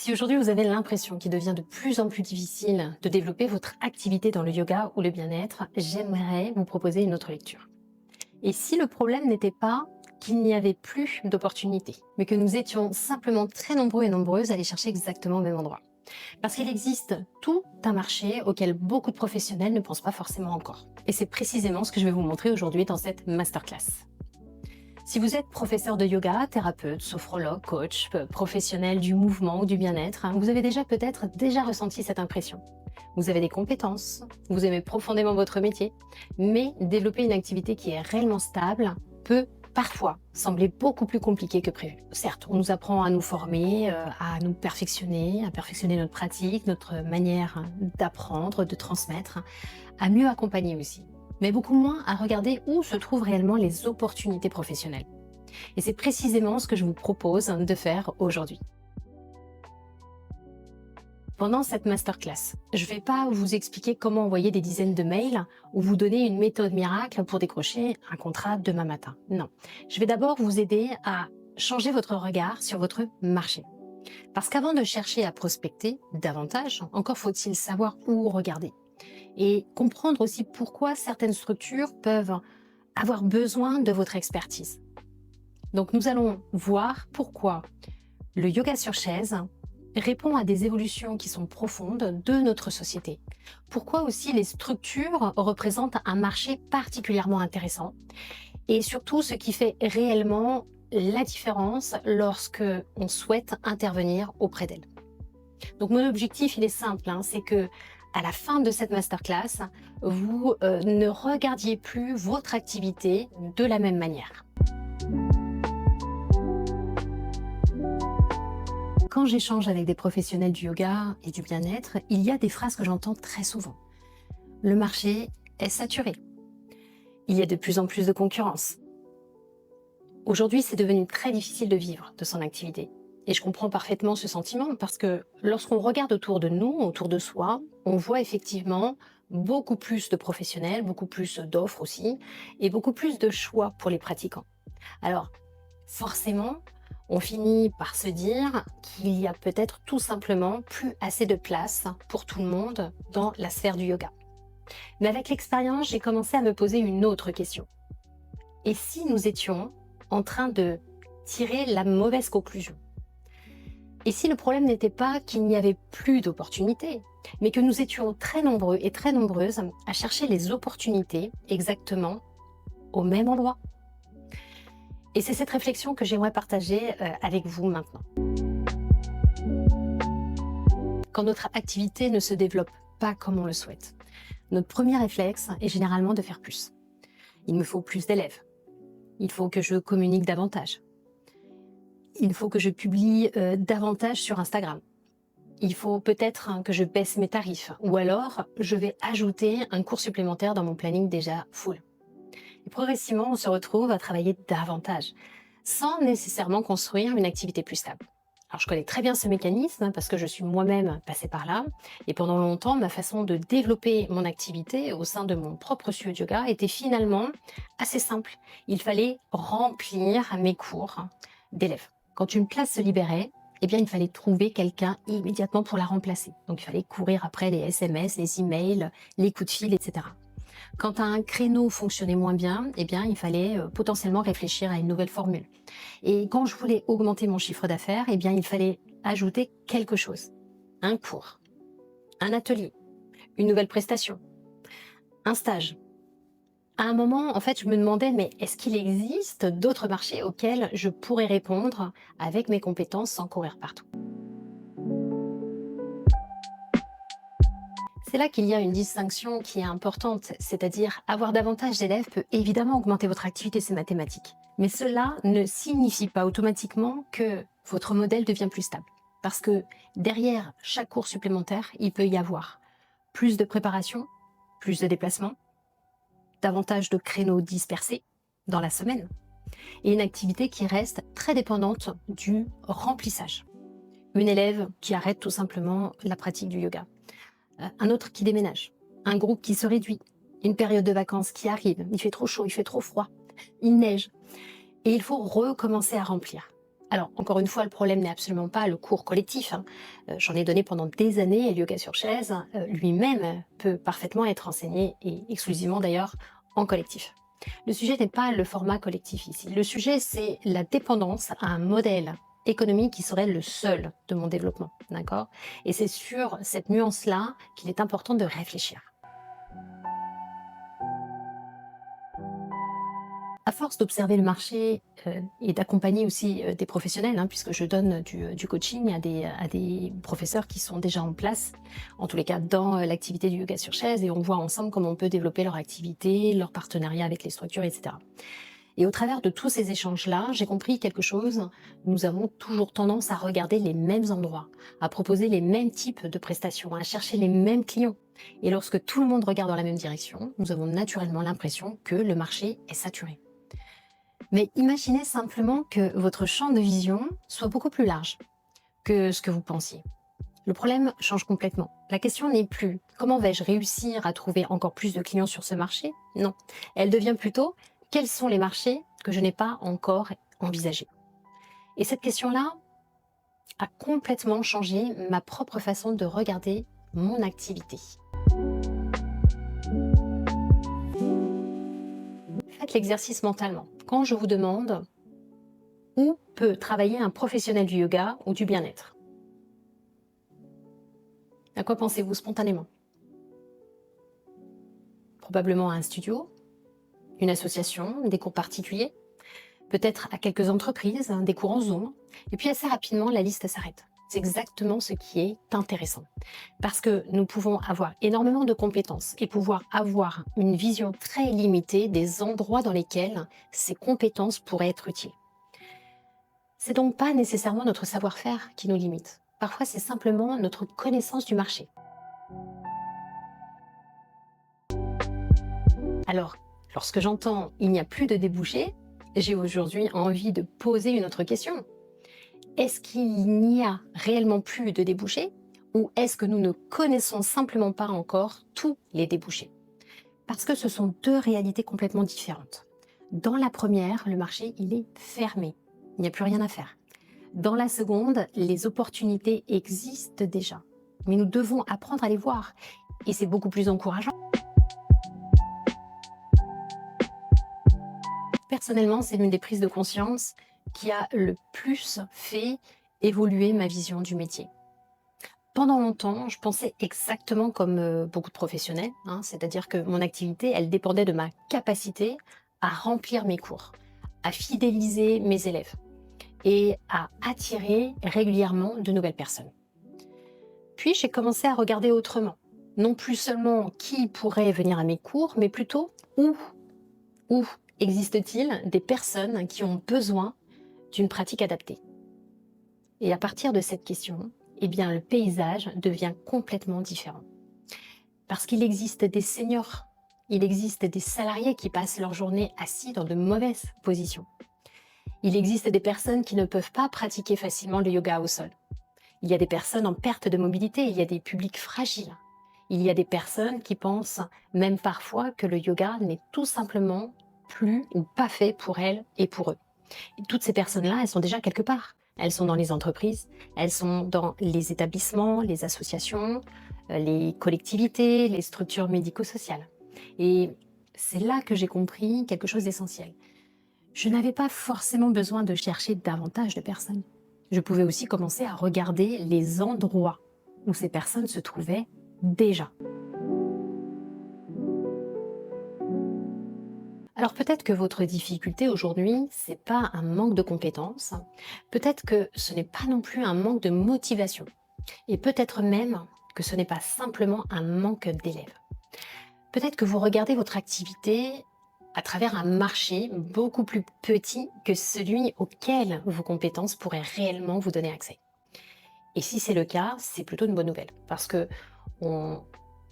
Si aujourd'hui vous avez l'impression qu'il devient de plus en plus difficile de développer votre activité dans le yoga ou le bien-être, j'aimerais vous proposer une autre lecture. Et si le problème n'était pas qu'il n'y avait plus d'opportunités, mais que nous étions simplement très nombreux et nombreuses à aller chercher exactement au même endroit. Parce qu'il existe tout un marché auquel beaucoup de professionnels ne pensent pas forcément encore. Et c'est précisément ce que je vais vous montrer aujourd'hui dans cette masterclass. Si vous êtes professeur de yoga, thérapeute, sophrologue, coach, professionnel du mouvement ou du bien-être, vous avez peut-être déjà ressenti cette impression. Vous avez des compétences, vous aimez profondément votre métier, mais développer une activité qui est réellement stable peut parfois sembler beaucoup plus compliqué que prévu. Certes, on nous apprend à nous former, à nous perfectionner, à perfectionner notre pratique, notre manière d'apprendre, de transmettre, à mieux accompagner aussi, mais beaucoup moins à regarder où se trouvent réellement les opportunités professionnelles. Et c'est précisément ce que je vous propose de faire aujourd'hui. Pendant cette masterclass, je ne vais pas vous expliquer comment envoyer des dizaines de mails ou vous donner une méthode miracle pour décrocher un contrat demain matin. Non, je vais d'abord vous aider à changer votre regard sur votre marché. Parce qu'avant de chercher à prospecter davantage, encore faut-il savoir où regarder. Et comprendre aussi pourquoi certaines structures peuvent avoir besoin de votre expertise. Donc nous allons voir pourquoi le yoga sur chaise répond à des évolutions qui sont profondes de notre société. Pourquoi aussi les structures représentent un marché particulièrement intéressant et surtout ce qui fait réellement la différence lorsque on souhaite intervenir auprès d'elles. Donc mon objectif, il est simple, c'est que à la fin de cette masterclass, vous ne regardiez plus votre activité de la même manière. Quand j'échange avec des professionnels du yoga et du bien-être, il y a des phrases que j'entends très souvent. Le marché est saturé. Il y a de plus en plus de concurrence. Aujourd'hui, c'est devenu très difficile de vivre de son activité. Et je comprends parfaitement ce sentiment parce que lorsqu'on regarde autour de nous, autour de soi, on voit effectivement beaucoup plus de professionnels, beaucoup plus d'offres aussi, et beaucoup plus de choix pour les pratiquants. Alors, forcément, on finit par se dire qu'il y a peut-être tout simplement plus assez de place pour tout le monde dans la sphère du yoga. Mais avec l'expérience, j'ai commencé à me poser une autre question. Et si nous étions en train de tirer la mauvaise conclusion? Et si le problème n'était pas qu'il n'y avait plus d'opportunités, mais que nous étions très nombreux et très nombreuses à chercher les opportunités exactement au même endroit? Et c'est cette réflexion que j'aimerais partager avec vous maintenant. Quand notre activité ne se développe pas comme on le souhaite, notre premier réflexe est généralement de faire plus. Il me faut plus d'élèves. Il faut que je communique davantage. Il faut que je publie davantage sur Instagram. Il faut peut-être que je baisse mes tarifs ou alors je vais ajouter un cours supplémentaire dans mon planning déjà full. Et progressivement, on se retrouve à travailler davantage sans nécessairement construire une activité plus stable. Alors je connais très bien ce mécanisme parce que je suis moi-même passée par là et pendant longtemps, ma façon de développer mon activité au sein de mon propre studio de yoga était finalement assez simple. Il fallait remplir mes cours d'élèves. Quand une place se libérait, il fallait trouver quelqu'un immédiatement pour la remplacer. Donc il fallait courir après les SMS, les emails, les coups de fil, etc. Quand un créneau fonctionnait moins bien, il fallait potentiellement réfléchir à une nouvelle formule. Et quand je voulais augmenter mon chiffre d'affaires, il fallait ajouter quelque chose. Un cours, un atelier, une nouvelle prestation, un stage. À un moment, en fait, je me demandais, mais est-ce qu'il existe d'autres marchés auxquels je pourrais répondre avec mes compétences sans courir partout? C'est là qu'il y a une distinction qui est importante, c'est-à-dire avoir davantage d'élèves peut évidemment augmenter votre activité, c'est mathématique. Mais cela ne signifie pas automatiquement que votre modèle devient plus stable. Parce que derrière chaque cours supplémentaire, il peut y avoir plus de préparation, plus de déplacements, davantage de créneaux dispersés dans la semaine et une activité qui reste très dépendante du remplissage. Une élève qui arrête tout simplement la pratique du yoga. Un autre qui déménage, un groupe qui se réduit, une période de vacances qui arrive, il fait trop chaud, il fait trop froid, il neige, et il faut recommencer à remplir. Alors, encore une fois, le problème n'est absolument pas le cours collectif, hein. J'en ai donné pendant des années et le yoga sur chaise lui-même peut parfaitement être enseigné, et exclusivement d'ailleurs, en collectif. Le sujet n'est pas le format collectif ici. Le sujet, c'est la dépendance à un modèle économique qui serait le seul de mon développement, d'accord? Et c'est sur cette nuance-là qu'il est important de réfléchir. À force d'observer le marché et d'accompagner aussi des professionnels, hein, puisque je donne du coaching à des professeurs qui sont déjà en place, en tous les cas dans l'activité du yoga sur chaise, et on voit ensemble comment on peut développer leur activité, leur partenariat avec les structures, etc. Et au travers de tous ces échanges-là, j'ai compris quelque chose. Nous avons toujours tendance à regarder les mêmes endroits, à proposer les mêmes types de prestations, à chercher les mêmes clients. Et lorsque tout le monde regarde dans la même direction, nous avons naturellement l'impression que le marché est saturé. Mais imaginez simplement que votre champ de vision soit beaucoup plus large que ce que vous pensiez. Le problème change complètement. La question n'est plus comment vais-je réussir à trouver encore plus de clients sur ce marché? Non. Elle devient plutôt quels sont les marchés que je n'ai pas encore envisagés? Et cette question-là a complètement changé ma propre façon de regarder mon activité. Faites l'exercice mentalement. Quand je vous demande où peut travailler un professionnel du yoga ou du bien-être, à quoi pensez-vous spontanément? Probablement à un studio, une association, des cours particuliers, peut-être à quelques entreprises, hein, des cours en Zoom. Et puis assez rapidement, la liste s'arrête. C'est exactement ce qui est intéressant. Parce que nous pouvons avoir énormément de compétences et pouvoir avoir une vision très limitée des endroits dans lesquels ces compétences pourraient être utiles. C'est donc pas nécessairement notre savoir-faire qui nous limite. Parfois, c'est simplement notre connaissance du marché. Alors, lorsque j'entends « il n'y a plus de débouchés », j'ai aujourd'hui envie de poser une autre question. Est-ce qu'il n'y a réellement plus de débouchés, ou est-ce que nous ne connaissons simplement pas encore tous les débouchés? Parce que ce sont deux réalités complètement différentes. Dans la première, le marché, il est fermé. Il n'y a plus rien à faire. Dans la seconde, les opportunités existent déjà. Mais nous devons apprendre à les voir. Et c'est beaucoup plus encourageant. Personnellement, c'est l'une des prises de conscience qui a le plus fait évoluer ma vision du métier. Pendant longtemps, je pensais exactement comme beaucoup de professionnels, hein, c'est-à-dire que mon activité, elle dépendait de ma capacité à remplir mes cours, à fidéliser mes élèves et à attirer régulièrement de nouvelles personnes. Puis j'ai commencé à regarder autrement, non plus seulement qui pourrait venir à mes cours, mais plutôt où existe-t-il des personnes qui ont besoin d'une pratique adaptée? Et à partir de cette question, eh bien, le paysage devient complètement différent. Parce qu'il existe des seniors, il existe des salariés qui passent leur journée assis dans de mauvaises positions. Il existe des personnes qui ne peuvent pas pratiquer facilement le yoga au sol. Il y a des personnes en perte de mobilité, il y a des publics fragiles. Il y a des personnes qui pensent même parfois que le yoga n'est tout simplement plus ou pas fait pour elles et pour eux. Et toutes ces personnes-là, elles sont déjà quelque part. Elles sont dans les entreprises, elles sont dans les établissements, les associations, les collectivités, les structures médico-sociales. Et c'est là que j'ai compris quelque chose d'essentiel. Je n'avais pas forcément besoin de chercher davantage de personnes. Je pouvais aussi commencer à regarder les endroits où ces personnes se trouvaient déjà. Alors peut-être que votre difficulté aujourd'hui, c'est pas un manque de compétences, peut-être que ce n'est pas non plus un manque de motivation, et peut-être même que ce n'est pas simplement un manque d'élèves. Peut-être que vous regardez votre activité à travers un marché beaucoup plus petit que celui auquel vos compétences pourraient réellement vous donner accès. Et si c'est le cas, c'est plutôt une bonne nouvelle, parce que on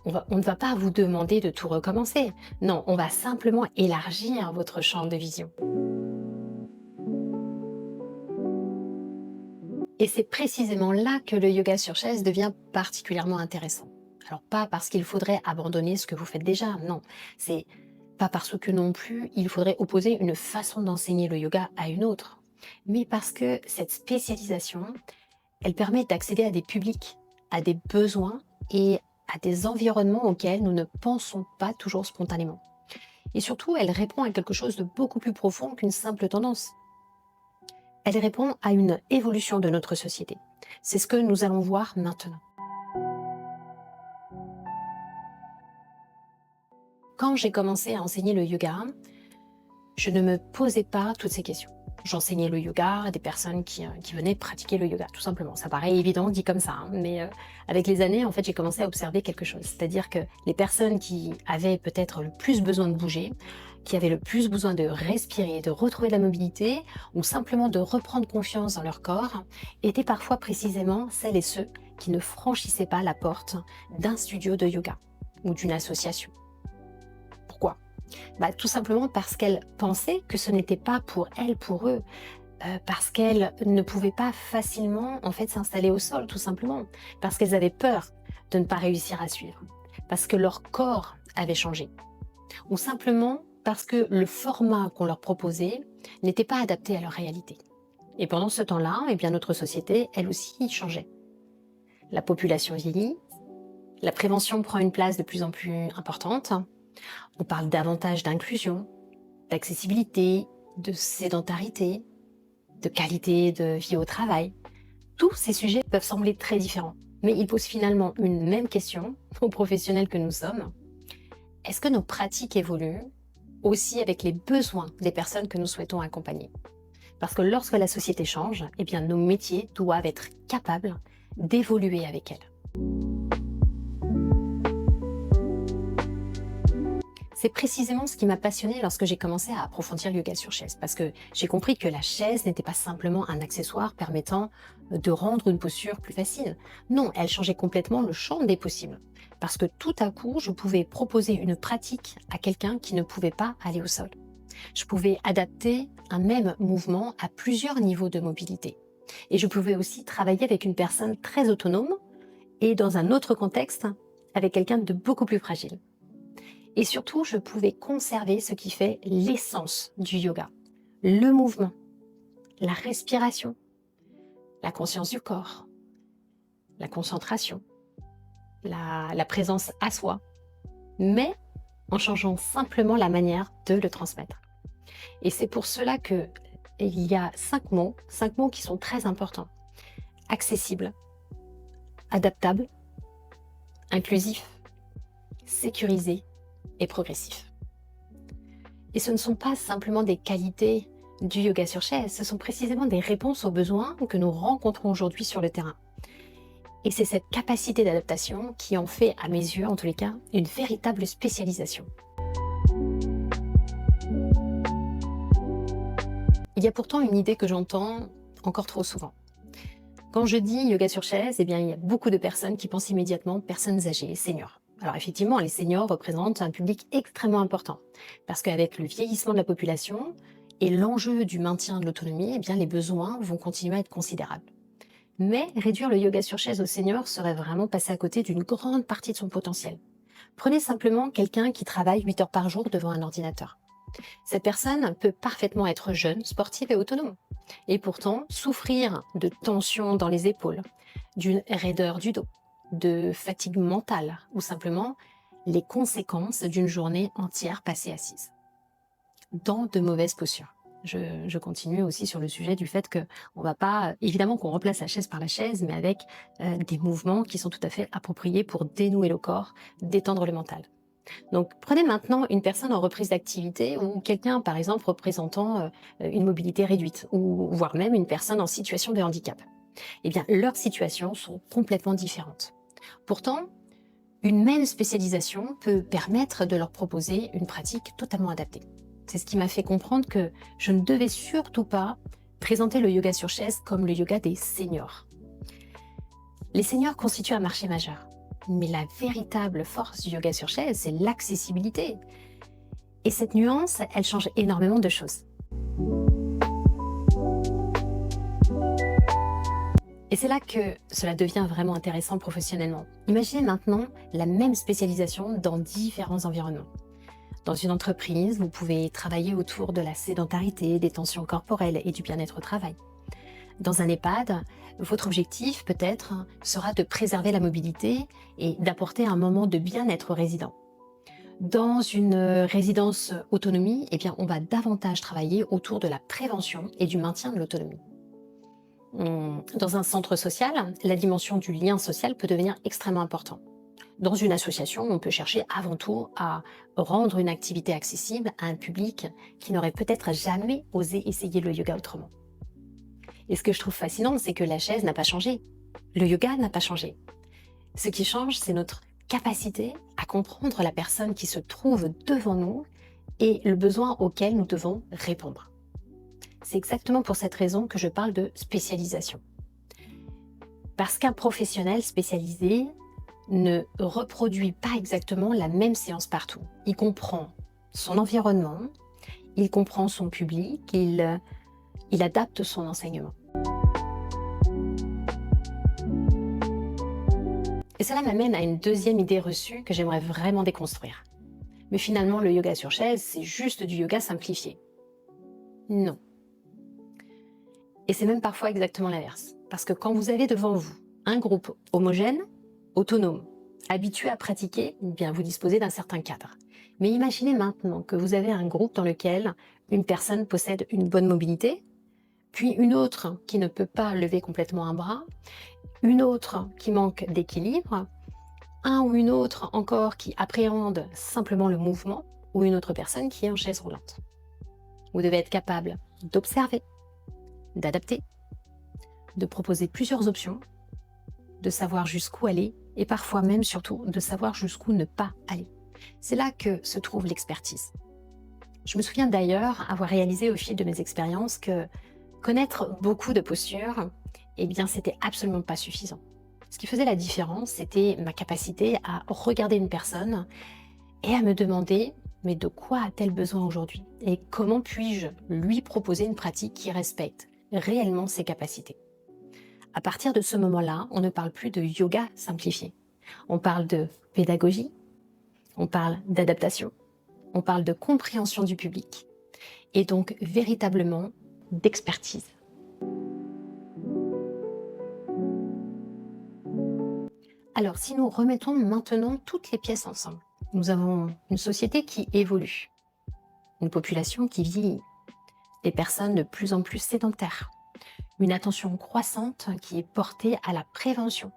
ne va pas vous demander de tout recommencer. Non, on va simplement élargir votre champ de vision. Et c'est précisément là que le yoga sur chaise devient particulièrement intéressant. Alors pas parce qu'il faudrait abandonner ce que vous faites déjà, non. C'est pas parce que non plus il faudrait opposer une façon d'enseigner le yoga à une autre. mais parce que cette spécialisation, elle permet d'accéder à des publics, à des besoins et à des environnements auxquels nous ne pensons pas toujours spontanément. Et surtout, elle répond à quelque chose de beaucoup plus profond qu'une simple tendance. Elle répond à une évolution de notre société. C'est ce que nous allons voir maintenant. Quand j'ai commencé à enseigner le yoga, je ne me posais pas toutes ces questions. J'enseignais le yoga à des personnes qui venaient pratiquer le yoga, tout simplement. Ça paraît évident dit comme ça, hein, mais avec les années, en fait, j'ai commencé à observer quelque chose. C'est-à-dire que les personnes qui avaient peut-être le plus besoin de bouger, qui avaient le plus besoin de respirer, de retrouver de la mobilité, ou simplement de reprendre confiance dans leur corps, étaient parfois précisément celles et ceux qui ne franchissaient pas la porte d'un studio de yoga ou d'une association. Pourquoi ? Tout simplement parce qu'elles pensaient que ce n'était pas pour elles, pour eux, parce qu'elles ne pouvaient pas facilement en fait s'installer au sol, tout simplement, parce qu'elles avaient peur de ne pas réussir à suivre, parce que leur corps avait changé, ou simplement parce que le format qu'on leur proposait n'était pas adapté à leur réalité. Et pendant ce temps-là, eh bien, notre société, elle aussi, changeait. La population vieillit, la prévention prend une place de plus en plus importante. On parle davantage d'inclusion, d'accessibilité, de sédentarité, de qualité de vie au travail. Tous ces sujets peuvent sembler très différents, mais ils posent finalement une même question aux professionnels que nous sommes. Est-ce que nos pratiques évoluent aussi avec les besoins des personnes que nous souhaitons accompagner ? Parce que lorsque la société change, eh bien, nos métiers doivent être capables d'évoluer avec elle. C'est précisément ce qui m'a passionnée lorsque j'ai commencé à approfondir le yoga sur chaise, parce que j'ai compris que la chaise n'était pas simplement un accessoire permettant de rendre une posture plus facile. Non, elle changeait complètement le champ des possibles, parce que tout à coup, je pouvais proposer une pratique à quelqu'un qui ne pouvait pas aller au sol. Je pouvais adapter un même mouvement à plusieurs niveaux de mobilité. Et je pouvais aussi travailler avec une personne très autonome et dans un autre contexte, avec quelqu'un de beaucoup plus fragile. Et surtout, je pouvais conserver ce qui fait l'essence du yoga. Le mouvement, la respiration, la conscience du corps, la concentration, la présence à soi, mais en changeant simplement la manière de le transmettre. Et c'est pour cela qu'il y a 5 mots qui sont très importants. Accessible, adaptable, inclusif, sécurisé, et progressif. Et ce ne sont pas simplement des qualités du yoga sur chaise, ce sont précisément des réponses aux besoins que nous rencontrons aujourd'hui sur le terrain. Et c'est cette capacité d'adaptation qui en fait, à mes yeux en tous les cas, une véritable spécialisation. Il y a pourtant une idée que j'entends encore trop souvent. Quand je dis yoga sur chaise, eh bien, il y a beaucoup de personnes qui pensent immédiatement personnes âgées, seniors. Alors effectivement, les seniors représentent un public extrêmement important parce qu'avec le vieillissement de la population et l'enjeu du maintien de l'autonomie, eh bien, les besoins vont continuer à être considérables. Mais réduire le yoga sur chaise aux seniors serait vraiment passer à côté d'une grande partie de son potentiel. Prenez simplement quelqu'un qui travaille 8 heures par jour devant un ordinateur. Cette personne peut parfaitement être jeune, sportive et autonome, et pourtant souffrir de tensions dans les épaules, d'une raideur du dos, de fatigue mentale ou simplement les conséquences d'une journée entière passée assise, dans de mauvaises postures. Je continue aussi sur le sujet du fait qu'on va pas, évidemment qu'on remplace la chaise par la chaise, mais avec des mouvements qui sont tout à fait appropriés pour dénouer le corps, détendre le mental. Donc prenez maintenant une personne en reprise d'activité ou quelqu'un par exemple représentant une mobilité réduite ou voire même une personne en situation de handicap. Eh bien leurs situations sont complètement différentes. Pourtant, une même spécialisation peut permettre de leur proposer une pratique totalement adaptée. C'est ce qui m'a fait comprendre que je ne devais surtout pas présenter le yoga sur chaise comme le yoga des seniors. Les seniors constituent un marché majeur, mais la véritable force du yoga sur chaise, c'est l'accessibilité. Et cette nuance, elle change énormément de choses. Et c'est là que cela devient vraiment intéressant professionnellement. Imaginez maintenant la même spécialisation dans différents environnements. Dans une entreprise, vous pouvez travailler autour de la sédentarité, des tensions corporelles et du bien-être au travail. Dans un EHPAD, votre objectif peut-être sera de préserver la mobilité et d'apporter un moment de bien-être aux résidents. Dans une résidence autonomie, eh bien, on va davantage travailler autour de la prévention et du maintien de l'autonomie. Dans un centre social, la dimension du lien social peut devenir extrêmement importante. Dans une association, on peut chercher avant tout à rendre une activité accessible à un public qui n'aurait peut-être jamais osé essayer le yoga autrement. Et ce que je trouve fascinant, c'est que la chaise n'a pas changé. Le yoga n'a pas changé. Ce qui change, c'est notre capacité à comprendre la personne qui se trouve devant nous et le besoin auquel nous devons répondre. C'est exactement pour cette raison que je parle de spécialisation. Parce qu'un professionnel spécialisé ne reproduit pas exactement la même séance partout. Il comprend son environnement, il comprend son public, il adapte son enseignement. Et cela m'amène à une deuxième idée reçue que j'aimerais vraiment déconstruire. Mais finalement, le yoga sur chaise, c'est juste du yoga simplifié. Non. Et c'est même parfois exactement l'inverse. Parce que quand vous avez devant vous un groupe homogène, autonome, habitué à pratiquer, eh bien vous disposez d'un certain cadre. Mais imaginez maintenant que vous avez un groupe dans lequel une personne possède une bonne mobilité, puis une autre qui ne peut pas lever complètement un bras, une autre qui manque d'équilibre, un ou une autre encore qui appréhende simplement le mouvement, ou une autre personne qui est en chaise roulante. Vous devez être capable d'observer, d'adapter, de proposer plusieurs options, de savoir jusqu'où aller et parfois même surtout de savoir jusqu'où ne pas aller. C'est là que se trouve l'expertise. Je me souviens d'ailleurs avoir réalisé au fil de mes expériences que connaître beaucoup de postures, eh bien c'était absolument pas suffisant. Ce qui faisait la différence, c'était ma capacité à regarder une personne et à me demander mais de quoi a-t-elle besoin aujourd'hui et comment puis-je lui proposer une pratique qui respecte réellement ses capacités. À partir de ce moment-là, on ne parle plus de yoga simplifié. On parle de pédagogie, on parle d'adaptation, on parle de compréhension du public et donc véritablement d'expertise. Alors, si nous remettons maintenant toutes les pièces ensemble, nous avons une société qui évolue, une population qui vieillit, des personnes de plus en plus sédentaires, une attention croissante qui est portée à la prévention,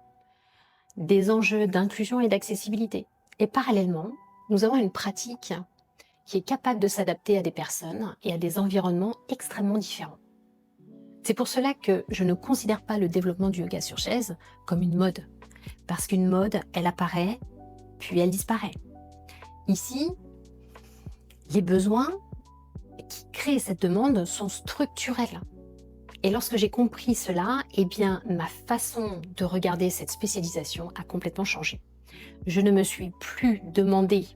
des enjeux d'inclusion et d'accessibilité. Et parallèlement, nous avons une pratique qui est capable de s'adapter à des personnes et à des environnements extrêmement différents. C'est pour cela que je ne considère pas le développement du yoga sur chaise comme une mode. Parce qu'une mode, elle apparaît, puis elle disparaît. Ici, les besoins qui créent cette demande sont structurels. Et lorsque j'ai compris cela, eh bien, ma façon de regarder cette spécialisation a complètement changé. Je ne me suis plus demandé,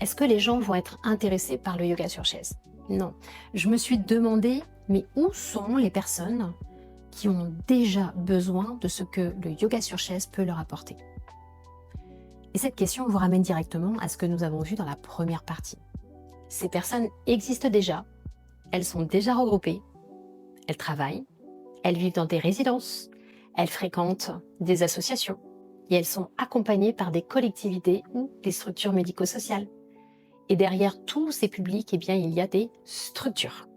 est-ce que les gens vont être intéressés par le yoga sur chaise? Non. Je me suis demandé, mais où sont les personnes qui ont déjà besoin de ce que le yoga sur chaise peut leur apporter? Et cette question vous ramène directement à ce que nous avons vu dans la première partie. Ces personnes existent déjà, elles sont déjà regroupées, elles travaillent, elles vivent dans des résidences, elles fréquentent des associations et elles sont accompagnées par des collectivités ou des structures médico-sociales. Et derrière tous ces publics, eh bien, il y a des structures.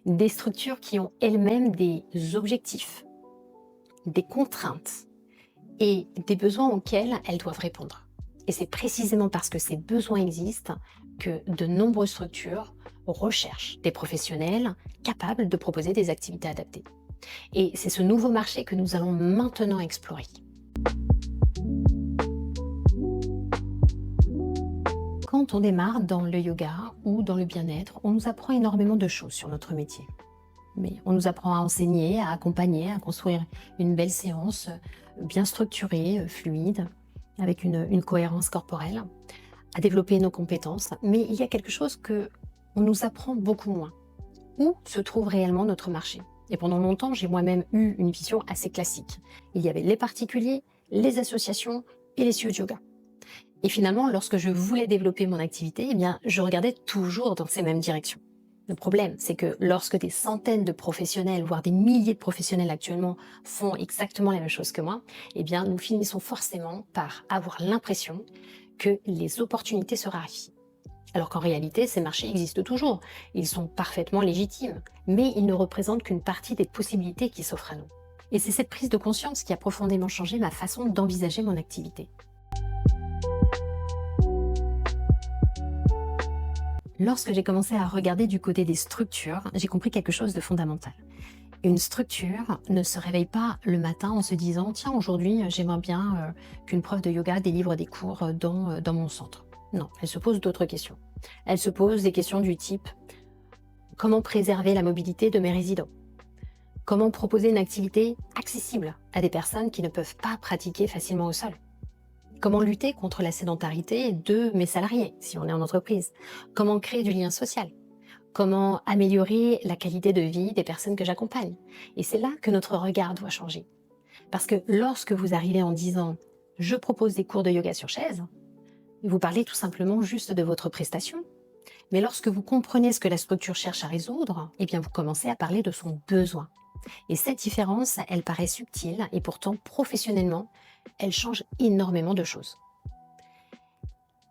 Des structures qui ont elles-mêmes des objectifs, des contraintes et des besoins auxquels elles doivent répondre. Et c'est précisément parce que ces besoins existent que de nombreuses structures recherchent des professionnels capables de proposer des activités adaptées. Et c'est ce nouveau marché que nous allons maintenant explorer. Quand on démarre dans le yoga ou dans le bien-être, on nous apprend énormément de choses sur notre métier. Mais on nous apprend à enseigner, à accompagner, à construire une belle séance bien structurée, fluide, avec une cohérence corporelle, à développer nos compétences. Mais il y a quelque chose que on nous apprend beaucoup moins. Où se trouve réellement notre marché? Et pendant longtemps, j'ai moi-même eu une vision assez classique. Il y avait les particuliers, les associations et les studios de yoga. Et finalement, lorsque je voulais développer mon activité, eh bien, je regardais toujours dans ces mêmes directions. Le problème, c'est que lorsque des centaines de professionnels, voire des milliers de professionnels actuellement font exactement la même chose que moi, eh bien, nous finissons forcément par avoir l'impression que les opportunités se raréfient. Alors qu'en réalité, ces marchés existent toujours. Ils sont parfaitement légitimes, mais ils ne représentent qu'une partie des possibilités qui s'offrent à nous. Et c'est cette prise de conscience qui a profondément changé ma façon d'envisager mon activité. Lorsque j'ai commencé à regarder du côté des structures, j'ai compris quelque chose de fondamental. Une structure ne se réveille pas le matin en se disant « Tiens, aujourd'hui, j'aimerais bien qu'une prof de yoga délivre des cours dans mon centre. » Non, elle se pose d'autres questions. Elle se pose des questions du type « Comment préserver la mobilité de mes résidents ? Comment proposer une activité accessible à des personnes qui ne peuvent pas pratiquer facilement au sol ? Comment lutter contre la sédentarité de mes salariés, si on est en entreprise ? Comment créer du lien social ? Comment améliorer la qualité de vie des personnes que j'accompagne ? Et c'est là que notre regard doit changer. Parce que lorsque vous arrivez en disant « je propose des cours de yoga sur chaise », vous parlez tout simplement juste de votre prestation. Mais lorsque vous comprenez ce que la structure cherche à résoudre, eh bien vous commencez à parler de son besoin. Et cette différence, elle paraît subtile et pourtant professionnellement, elle change énormément de choses.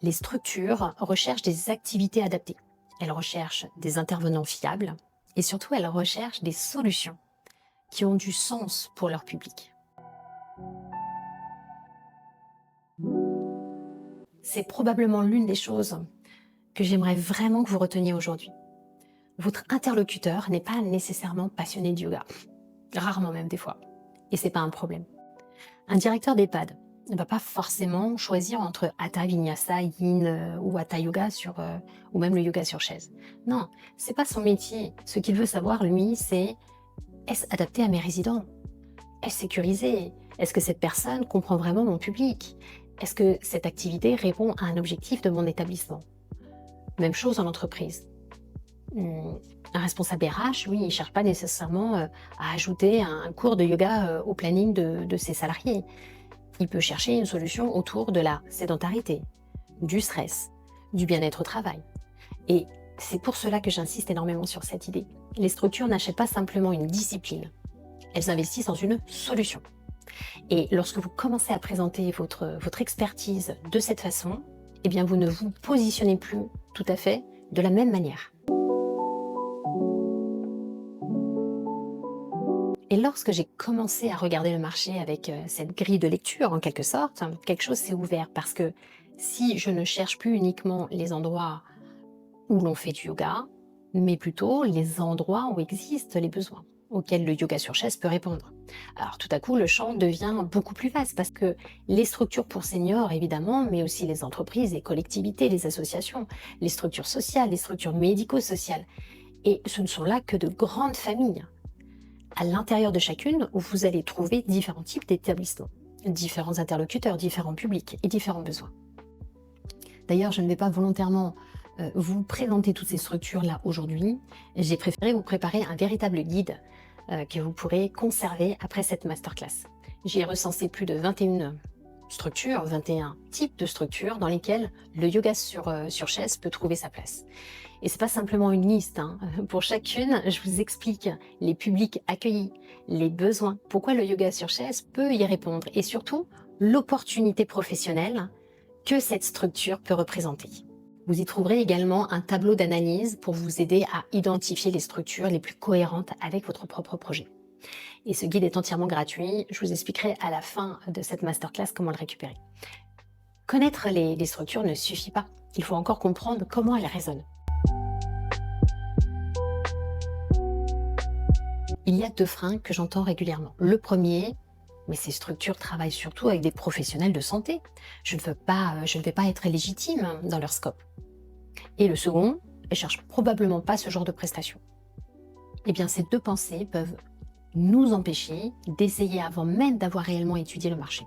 Les structures recherchent des activités adaptées. Elles recherchent des intervenants fiables et surtout elles recherchent des solutions qui ont du sens pour leur public. C'est probablement l'une des choses que j'aimerais vraiment que vous reteniez aujourd'hui. Votre interlocuteur n'est pas nécessairement passionné de yoga, rarement même des fois, et c'est pas un problème. Un directeur d'EHPAD ne va pas forcément choisir entre Hatha Vinyasa, Yin ou Hatha Yoga ou même le yoga sur chaise. Non, c'est pas son métier. Ce qu'il veut savoir, lui, c'est est-ce adapté à mes résidents ? Est-ce sécurisé ? Est-ce que cette personne comprend vraiment mon public ? Est-ce que cette activité répond à un objectif de mon établissement ? Même chose en entreprise. Un responsable RH, lui, il ne cherche pas nécessairement à ajouter un cours de yoga au planning de ses salariés. Il peut chercher une solution autour de la sédentarité, du stress, du bien-être au travail. Et c'est pour cela que j'insiste énormément sur cette idée. Les structures n'achètent pas simplement une discipline, elles investissent dans une solution. Et lorsque vous commencez à présenter votre expertise de cette façon, eh bien vous ne vous positionnez plus tout à fait de la même manière. Et lorsque j'ai commencé à regarder le marché avec cette grille de lecture, en quelque sorte, quelque chose s'est ouvert parce que si je ne cherche plus uniquement les endroits où l'on fait du yoga, mais plutôt les endroits où existent les besoins, auxquels le yoga sur chaise peut répondre. Alors tout à coup, le champ devient beaucoup plus vaste parce que les structures pour seniors, évidemment, mais aussi les entreprises, les collectivités, les associations, les structures sociales, les structures médico-sociales. Et ce ne sont là que de grandes familles. À l'intérieur de chacune, vous allez trouver différents types d'établissements, différents interlocuteurs, différents publics et différents besoins. D'ailleurs, je ne vais pas volontairement vous présenter toutes ces structures-là aujourd'hui. J'ai préféré vous préparer un véritable guide que vous pourrez conserver après cette masterclass. J'y ai recensé plus de 21 structures, 21 types de structures dans lesquelles le yoga sur chaise peut trouver sa place. Et c'est pas simplement une liste. Pour chacune, je vous explique les publics accueillis, les besoins, pourquoi le yoga sur chaise peut y répondre et surtout l'opportunité professionnelle que cette structure peut représenter. Vous y trouverez également un tableau d'analyse pour vous aider à identifier les structures les plus cohérentes avec votre propre projet. Et ce guide est entièrement gratuit. Je vous expliquerai à la fin de cette masterclass comment le récupérer. Connaître les structures ne suffit pas. Il faut encore comprendre comment elles résonnent. Il y a 2 freins que j'entends régulièrement. Le premier, mais ces structures travaillent surtout avec des professionnels de santé. Je ne vais pas être légitime dans leur scope. Et le second, elles ne cherchent probablement pas ce genre de prestations. Eh bien, ces 2 pensées peuvent nous empêcher d'essayer avant même d'avoir réellement étudié le marché.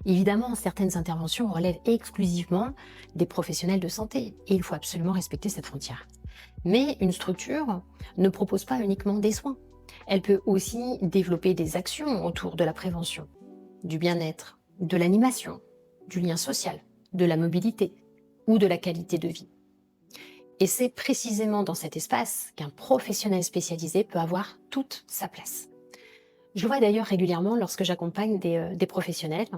Évidemment, certaines interventions relèvent exclusivement des professionnels de santé et il faut absolument respecter cette frontière. Mais une structure ne propose pas uniquement des soins. Elle peut aussi développer des actions autour de la prévention, du bien-être, de l'animation, du lien social, de la mobilité ou de la qualité de vie. Et c'est précisément dans cet espace qu'un professionnel spécialisé peut avoir toute sa place. Je le vois d'ailleurs régulièrement lorsque j'accompagne des professionnels.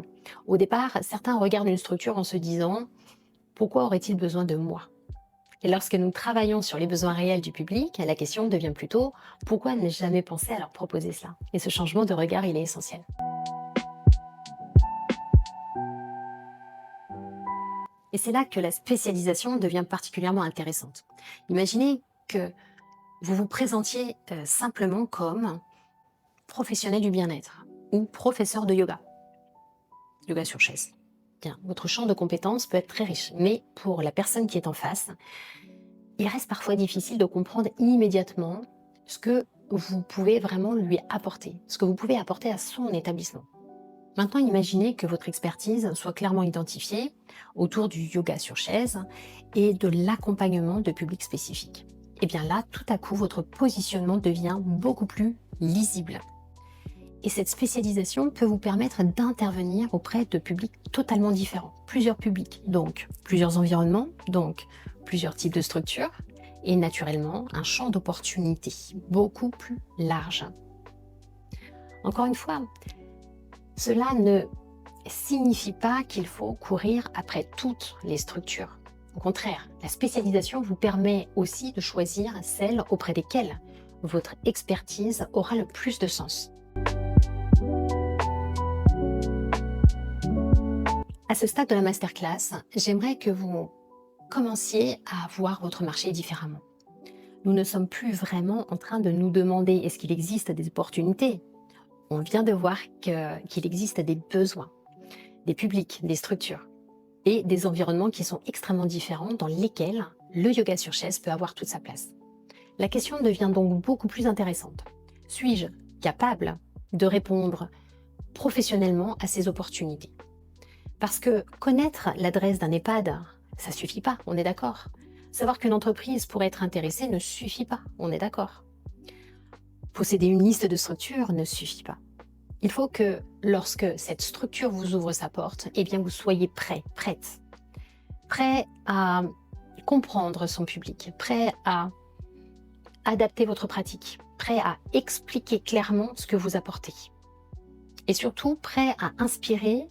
Au départ, certains regardent une structure en se disant « Pourquoi aurait-il besoin de moi ?» Et lorsque nous travaillons sur les besoins réels du public, la question devient plutôt « Pourquoi ne jamais penser à leur proposer cela ?» Et ce changement de regard, il est essentiel. Et c'est là que la spécialisation devient particulièrement intéressante. Imaginez que vous vous présentiez simplement comme professionnel du bien-être ou professeur de yoga, yoga sur chaise. Bien, votre champ de compétences peut être très riche, mais pour la personne qui est en face, il reste parfois difficile de comprendre immédiatement ce que vous pouvez vraiment lui apporter, ce que vous pouvez apporter à son établissement. Maintenant, imaginez que votre expertise soit clairement identifiée autour du yoga sur chaise et de l'accompagnement de publics spécifiques. Et bien là, tout à coup, votre positionnement devient beaucoup plus lisible. Et cette spécialisation peut vous permettre d'intervenir auprès de publics totalement différents. Plusieurs publics, donc plusieurs environnements, donc plusieurs types de structures et naturellement un champ d'opportunités beaucoup plus large. Encore une fois, cela ne signifie pas qu'il faut courir après toutes les structures. Au contraire, la spécialisation vous permet aussi de choisir celles auprès desquelles votre expertise aura le plus de sens. À ce stade de la masterclass, j'aimerais que vous commenciez à voir votre marché différemment. Nous ne sommes plus vraiment en train de nous demander est-ce qu'il existe des opportunités. On vient de voir qu'il existe des besoins, des publics, des structures et des environnements qui sont extrêmement différents dans lesquels le yoga sur chaise peut avoir toute sa place. La question devient donc beaucoup plus intéressante. Suis-je capable de répondre professionnellement à ces opportunités? Parce que connaître l'adresse d'un EHPAD, ça suffit pas, on est d'accord. Savoir qu'une entreprise pourrait être intéressée ne suffit pas, on est d'accord. Posséder une liste de structures ne suffit pas. Il faut que lorsque cette structure vous ouvre sa porte, eh bien vous soyez prête à comprendre son public, prêt à adapter votre pratique, prêt à expliquer clairement ce que vous apportez. Et surtout prêt à inspirer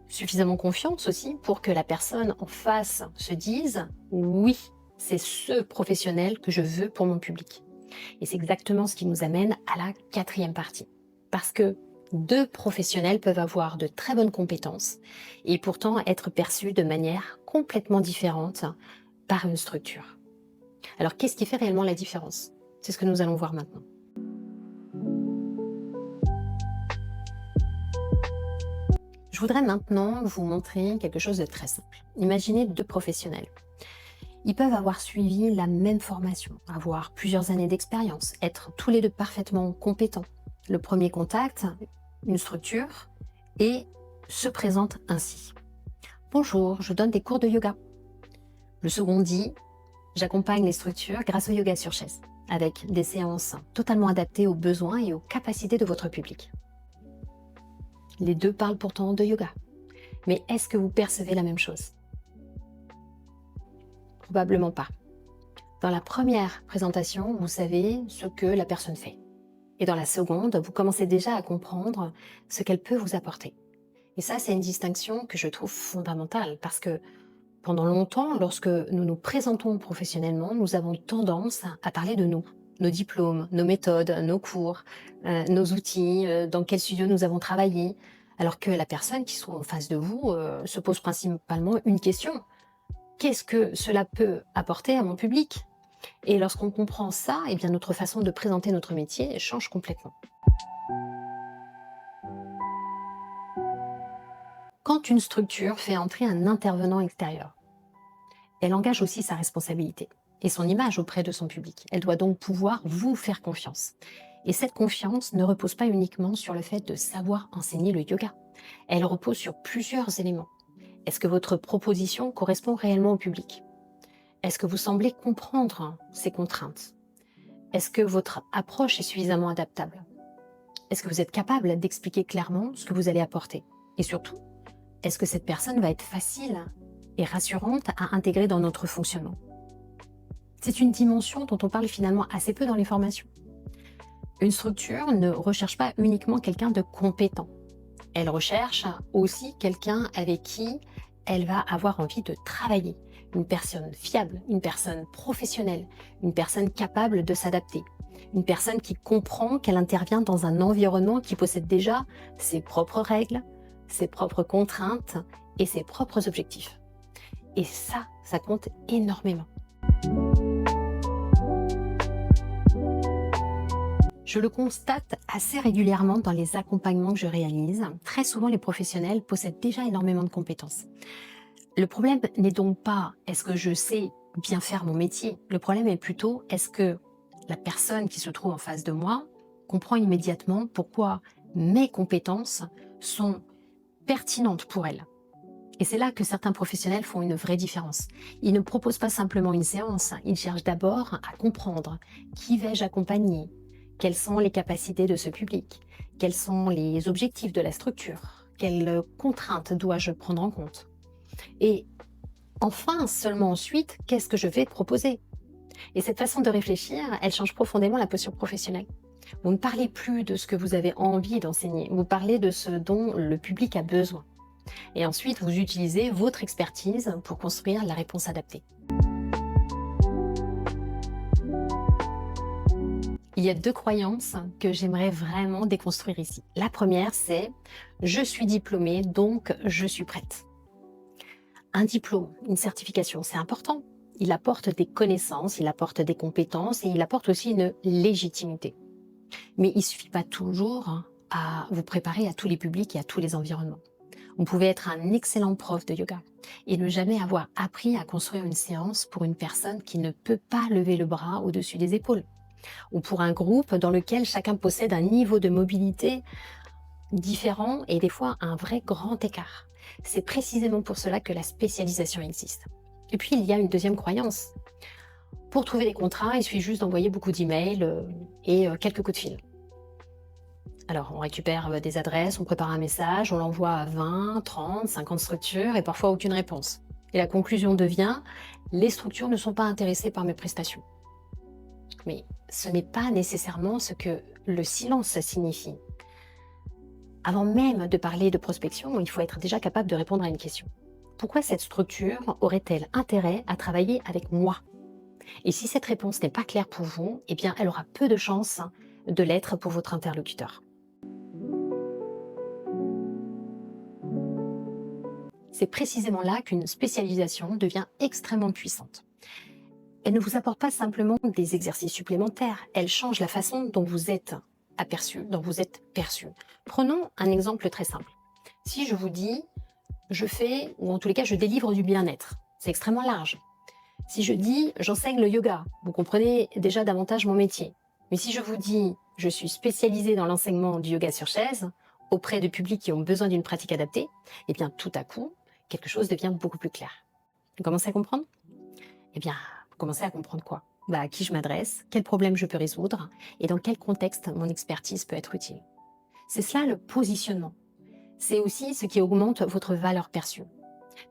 suffisamment confiance aussi pour que la personne en face se dise « Oui, c'est ce professionnel que je veux pour mon public ». Et c'est exactement ce qui nous amène à la quatrième partie. Parce que deux professionnels peuvent avoir de très bonnes compétences et pourtant être perçus de manière complètement différente par une structure. Alors qu'est-ce qui fait réellement la différence? C'est ce que nous allons voir maintenant. Je voudrais maintenant vous montrer quelque chose de très simple. Imaginez deux professionnels. Ils peuvent avoir suivi la même formation, avoir plusieurs années d'expérience, être tous les deux parfaitement compétents. Le premier contact, une structure, et se présente ainsi. Bonjour, je donne des cours de yoga. Le second dit, j'accompagne les structures grâce au yoga sur chaise, avec des séances totalement adaptées aux besoins et aux capacités de votre public. Les deux parlent pourtant de yoga. Mais est-ce que vous percevez la même chose? Probablement pas. Dans la première présentation, vous savez ce que la personne fait. Et dans la seconde, vous commencez déjà à comprendre ce qu'elle peut vous apporter. Et ça, c'est une distinction que je trouve fondamentale parce que pendant longtemps, lorsque nous nous présentons professionnellement, nous avons tendance à parler de nous, nos diplômes, nos méthodes, nos cours, nos outils, dans quel studio nous avons travaillé, alors que la personne qui se trouve en face de vous se pose principalement une question. Qu'est-ce que cela peut apporter à mon public? Et lorsqu'on comprend ça, eh bien notre façon de présenter notre métier change complètement. Quand une structure fait entrer un intervenant extérieur, elle engage aussi sa responsabilité et son image auprès de son public. Elle doit donc pouvoir vous faire confiance. Et cette confiance ne repose pas uniquement sur le fait de savoir enseigner le yoga. Elle repose sur plusieurs éléments. Est-ce que votre proposition correspond réellement au public? Est-ce que vous semblez comprendre ses contraintes? Est-ce que votre approche est suffisamment adaptable? Est-ce que vous êtes capable d'expliquer clairement ce que vous allez apporter? Et surtout, est-ce que cette personne va être facile et rassurante à intégrer dans notre fonctionnement. C'est une dimension dont on parle finalement assez peu dans les formations. Une structure ne recherche pas uniquement quelqu'un de compétent. Elle recherche aussi quelqu'un avec qui elle va avoir envie de travailler. Une personne fiable, une personne professionnelle, une personne capable de s'adapter. Une personne qui comprend qu'elle intervient dans un environnement qui possède déjà ses propres règles, ses propres contraintes et ses propres objectifs. Et ça compte énormément. Je le constate assez régulièrement dans les accompagnements que je réalise. Très souvent, les professionnels possèdent déjà énormément de compétences. Le problème n'est donc pas est-ce que je sais bien faire mon métier. Le problème est plutôt est-ce que la personne qui se trouve en face de moi comprend immédiatement pourquoi mes compétences sont pertinentes pour elle. Et c'est là que certains professionnels font une vraie différence. Ils ne proposent pas simplement une séance, ils cherchent d'abord à comprendre qui vais-je accompagner, quelles sont les capacités de ce public, quels sont les objectifs de la structure, quelles contraintes dois-je prendre en compte. Et enfin, seulement ensuite, qu'est-ce que je vais proposer? Et cette façon de réfléchir, elle change profondément la posture professionnelle. Vous ne parlez plus de ce que vous avez envie d'enseigner, vous parlez de ce dont le public a besoin. Et ensuite, vous utilisez votre expertise pour construire la réponse adaptée. Il y a 2 croyances que j'aimerais vraiment déconstruire ici. La première, c'est « je suis diplômée, donc je suis prête ». Un diplôme, une certification, c'est important. Il apporte des connaissances, il apporte des compétences et il apporte aussi une légitimité. Mais il ne suffit pas toujours à vous préparer à tous les publics et à tous les environnements. Vous pouvez être un excellent prof de yoga et ne jamais avoir appris à construire une séance pour une personne qui ne peut pas lever le bras au-dessus des épaules. Ou pour un groupe dans lequel chacun possède un niveau de mobilité différent et des fois un vrai grand écart. C'est précisément pour cela que la spécialisation existe. Et puis il y a une deuxième croyance. Pour trouver des contrats, il suffit juste d'envoyer beaucoup d'emails et quelques coups de fil. Alors, on récupère des adresses, on prépare un message, on l'envoie à 20, 30, 50 structures et parfois aucune réponse. Et la conclusion devient « les structures ne sont pas intéressées par mes prestations ». Mais ce n'est pas nécessairement ce que le silence signifie. Avant même de parler de prospection, il faut être déjà capable de répondre à une question. Pourquoi cette structure aurait-elle intérêt à travailler avec moi? Et si cette réponse n'est pas claire pour vous, eh bien, elle aura peu de chances de l'être pour votre interlocuteur. C'est précisément là qu'une spécialisation devient extrêmement puissante. Elle ne vous apporte pas simplement des exercices supplémentaires, elle change la façon dont vous êtes aperçu, dont vous êtes perçu. Prenons un exemple très simple. Si je vous dis, je fais, ou en tous les cas, je délivre du bien-être, c'est extrêmement large. Si je dis, j'enseigne le yoga, vous comprenez déjà davantage mon métier. Mais si je vous dis, je suis spécialisée dans l'enseignement du yoga sur chaise, auprès de publics qui ont besoin d'une pratique adaptée, eh bien tout à coup, quelque chose devient beaucoup plus clair. Vous commencez à comprendre? Eh bien, vous commencez à comprendre quoi? À qui je m'adresse, quels problèmes je peux résoudre et dans quel contexte mon expertise peut être utile. C'est cela le positionnement. C'est aussi ce qui augmente votre valeur perçue.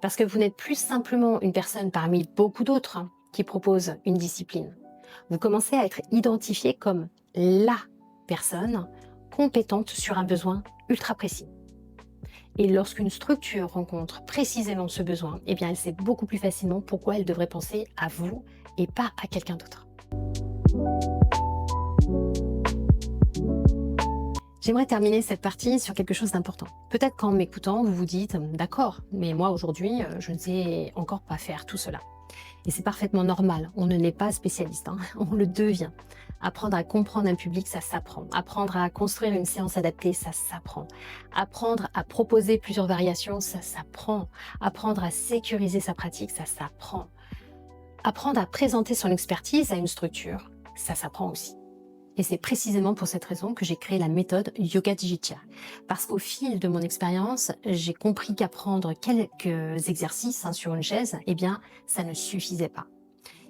Parce que vous n'êtes plus simplement une personne parmi beaucoup d'autres qui proposent une discipline. Vous commencez à être identifié comme la personne compétente sur un besoin ultra précis. Et lorsqu'une structure rencontre précisément ce besoin, eh bien elle sait beaucoup plus facilement pourquoi elle devrait penser à vous et pas à quelqu'un d'autre. J'aimerais terminer cette partie sur quelque chose d'important. Peut-être qu'en m'écoutant, vous vous dites « D'accord, mais moi aujourd'hui, je ne sais encore pas faire tout cela ». Et c'est parfaitement normal, on ne n'est pas spécialiste, on le devient. Apprendre à comprendre un public, ça s'apprend. Apprendre à construire une séance adaptée, ça s'apprend. Apprendre à proposer plusieurs variations, ça s'apprend. Apprendre à sécuriser sa pratique, ça s'apprend. Apprendre à présenter son expertise à une structure, ça s'apprend aussi. Et c'est précisément pour cette raison que j'ai créé la méthode Yoga Digitya. Parce qu'au fil de mon expérience, j'ai compris qu'apprendre quelques exercices sur une chaise, eh bien, ça ne suffisait pas.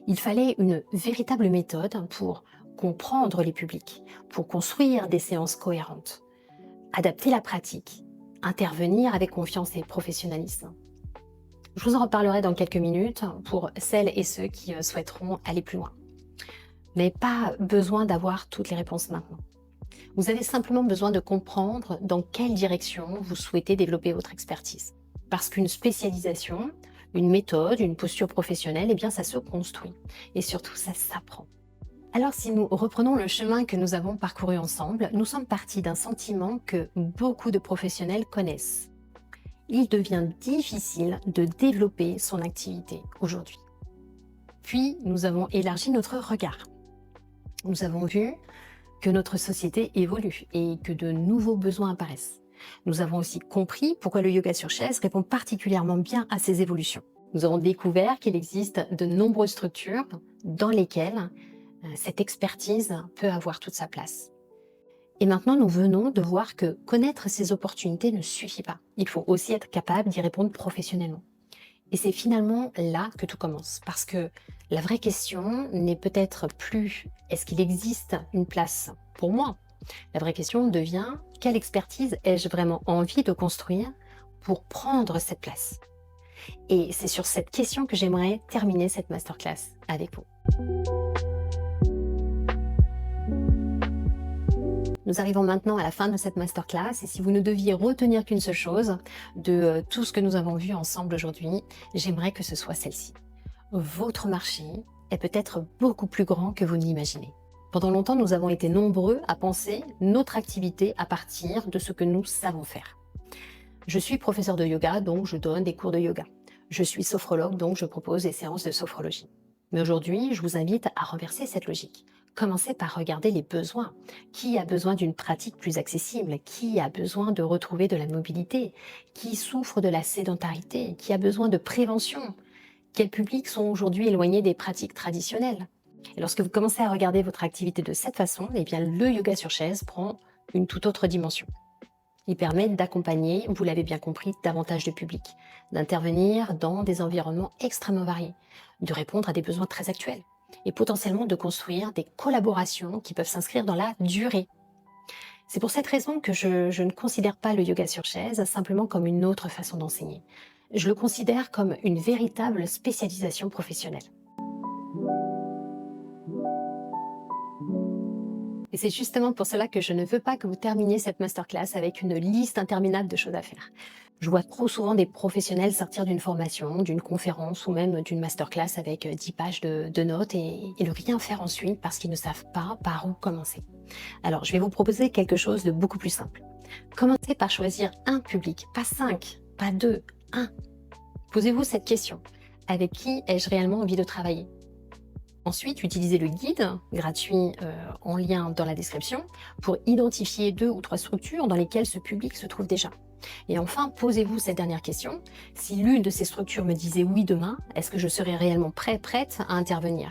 Il fallait une véritable méthode pour comprendre les publics, pour construire des séances cohérentes, adapter la pratique, intervenir avec confiance et professionnalisme. Je vous en reparlerai dans quelques minutes pour celles et ceux qui souhaiteront aller plus loin. Mais pas besoin d'avoir toutes les réponses maintenant. Vous avez simplement besoin de comprendre dans quelle direction vous souhaitez développer votre expertise. Parce qu'une spécialisation, une méthode, une posture professionnelle, eh bien ça se construit. Et surtout, ça s'apprend. Alors si nous reprenons le chemin que nous avons parcouru ensemble, nous sommes partis d'un sentiment que beaucoup de professionnels connaissent. Il devient difficile de développer son activité aujourd'hui. Puis nous avons élargi notre regard. Nous avons vu que notre société évolue et que de nouveaux besoins apparaissent. Nous avons aussi compris pourquoi le yoga sur chaise répond particulièrement bien à ces évolutions. Nous avons découvert qu'il existe de nombreuses structures dans lesquelles cette expertise peut avoir toute sa place. Et maintenant, nous venons de voir que connaître ces opportunités ne suffit pas. Il faut aussi être capable d'y répondre professionnellement. Et c'est finalement là que tout commence. Parce que la vraie question n'est peut-être plus est-ce qu'il existe une place pour moi? La vraie question devient quelle expertise ai-je vraiment envie de construire pour prendre cette place? Et c'est sur cette question que j'aimerais terminer cette masterclass avec vous. Nous arrivons maintenant à la fin de cette masterclass et si vous ne deviez retenir qu'une seule chose de tout ce que nous avons vu ensemble aujourd'hui, j'aimerais que ce soit celle-ci. Votre marché est peut-être beaucoup plus grand que vous ne l'imaginez. Pendant longtemps, nous avons été nombreux à penser notre activité à partir de ce que nous savons faire. Je suis professeur de yoga, donc je donne des cours de yoga. Je suis sophrologue, donc je propose des séances de sophrologie. Mais aujourd'hui, je vous invite à renverser cette logique. Commencez par regarder les besoins. Qui a besoin d'une pratique plus accessible? Qui a besoin de retrouver de la mobilité? Qui souffre de la sédentarité? Qui a besoin de prévention? Quels publics sont aujourd'hui éloignés des pratiques traditionnelles? Et lorsque vous commencez à regarder votre activité de cette façon, eh bien, le yoga sur chaise prend une toute autre dimension. Il permet d'accompagner, vous l'avez bien compris, davantage de public, d'intervenir dans des environnements extrêmement variés, de répondre à des besoins très actuels et potentiellement de construire des collaborations qui peuvent s'inscrire dans la durée. C'est pour cette raison que je ne considère pas le yoga sur chaise simplement comme une autre façon d'enseigner. Je le considère comme une véritable spécialisation professionnelle. Et c'est justement pour cela que je ne veux pas que vous terminiez cette masterclass avec une liste interminable de choses à faire. Je vois trop souvent des professionnels sortir d'une formation, d'une conférence ou même d'une masterclass avec 10 pages de notes et ne rien faire ensuite parce qu'ils ne savent pas par où commencer. Alors, je vais vous proposer quelque chose de beaucoup plus simple. Commencez par choisir un public, pas 5, pas 2, 1. Posez-vous cette question. Avec qui ai-je réellement envie de travailler ? Ensuite, utilisez le guide gratuit en lien dans la description pour identifier 2 ou 3 structures dans lesquelles ce public se trouve déjà. Et enfin, posez-vous cette dernière question. Si l'une de ces structures me disait oui demain, est-ce que je serais réellement prête à intervenir?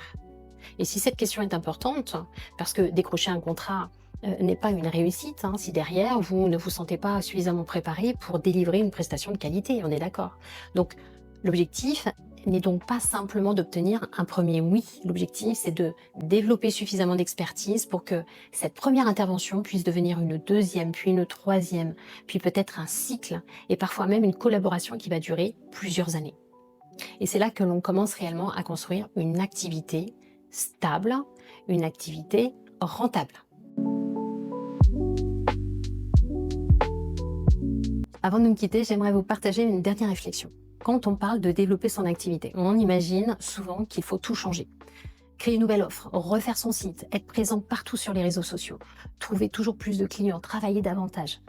Et si cette question est importante, parce que décrocher un contrat n'est pas une réussite, si derrière vous ne vous sentez pas suffisamment préparé pour délivrer une prestation de qualité, on est d'accord. Donc l'objectif n'est donc pas simplement d'obtenir un premier oui. L'objectif, c'est de développer suffisamment d'expertise pour que cette première intervention puisse devenir une deuxième, puis une troisième, puis peut-être un cycle, et parfois même une collaboration qui va durer plusieurs années. Et c'est là que l'on commence réellement à construire une activité stable, une activité rentable. Avant de nous quitter, j'aimerais vous partager une dernière réflexion. Quand on parle de développer son activité, on imagine souvent qu'il faut tout changer. Créer une nouvelle offre, refaire son site, être présent partout sur les réseaux sociaux, trouver toujours plus de clients, travailler davantage.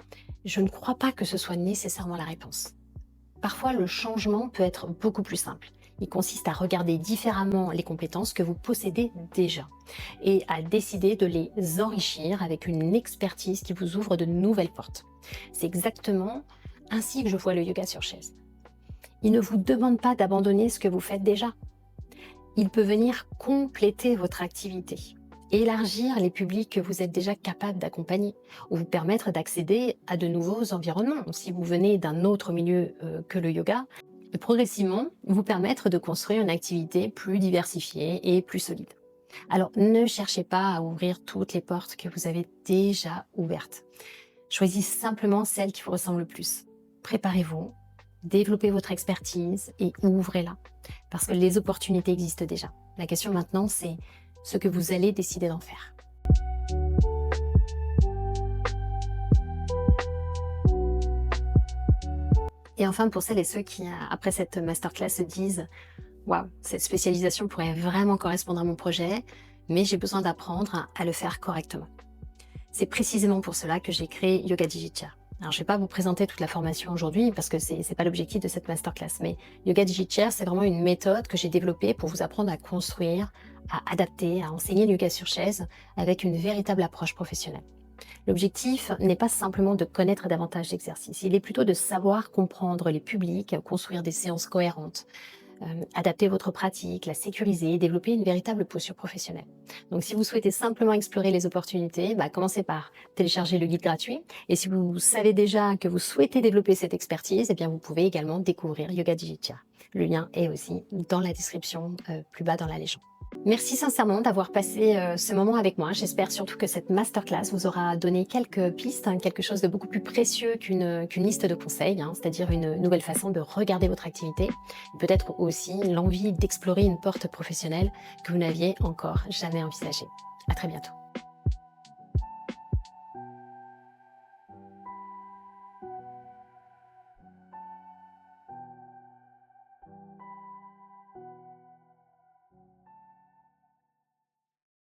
Je ne crois pas que ce soit nécessairement la réponse. Parfois, le changement peut être beaucoup plus simple. Il consiste à regarder différemment les compétences que vous possédez déjà et à décider de les enrichir avec une expertise qui vous ouvre de nouvelles portes. C'est exactement ainsi que je vois le yoga sur chaise. Il ne vous demande pas d'abandonner ce que vous faites déjà. Il peut venir compléter votre activité, élargir les publics que vous êtes déjà capable d'accompagner ou vous permettre d'accéder à de nouveaux environnements. Si vous venez d'un autre milieu que le yoga, et progressivement vous permettre de construire une activité plus diversifiée et plus solide. Alors ne cherchez pas à ouvrir toutes les portes que vous avez déjà ouvertes. Choisissez simplement celle qui vous ressemble le plus. Préparez-vous, développez votre expertise et ouvrez-la. Parce que les opportunités existent déjà. La question maintenant, c'est ce que vous allez décider d'en faire. Et enfin, pour celles et ceux qui, après cette masterclass, se disent « Waouh, cette spécialisation pourrait vraiment correspondre à mon projet, mais j'ai besoin d'apprendre à le faire correctement. » C'est précisément pour cela que j'ai créé Yoga Digitchair. Alors, je ne vais pas vous présenter toute la formation aujourd'hui parce que ce n'est pas l'objectif de cette masterclass, mais Yoga Digitchair, c'est vraiment une méthode que j'ai développée pour vous apprendre à construire, à adapter, à enseigner le yoga sur chaise avec une véritable approche professionnelle. L'objectif n'est pas simplement de connaître davantage d'exercices, il est plutôt de savoir comprendre les publics, construire des séances cohérentes, adapter votre pratique, la sécuriser et développer une véritable posture professionnelle. Donc si vous souhaitez simplement explorer les opportunités, commencez par télécharger le guide gratuit. Et si vous savez déjà que vous souhaitez développer cette expertise, eh bien vous pouvez également découvrir Yoga Digitchair. Le lien est aussi dans la description, plus bas dans la légende. Merci sincèrement d'avoir passé ce moment avec moi. J'espère surtout que cette masterclass vous aura donné quelques pistes, quelque chose de beaucoup plus précieux qu'une liste de conseils, c'est-à-dire une nouvelle façon de regarder votre activité, peut-être aussi l'envie d'explorer une porte professionnelle que vous n'aviez encore jamais envisagée. À très bientôt.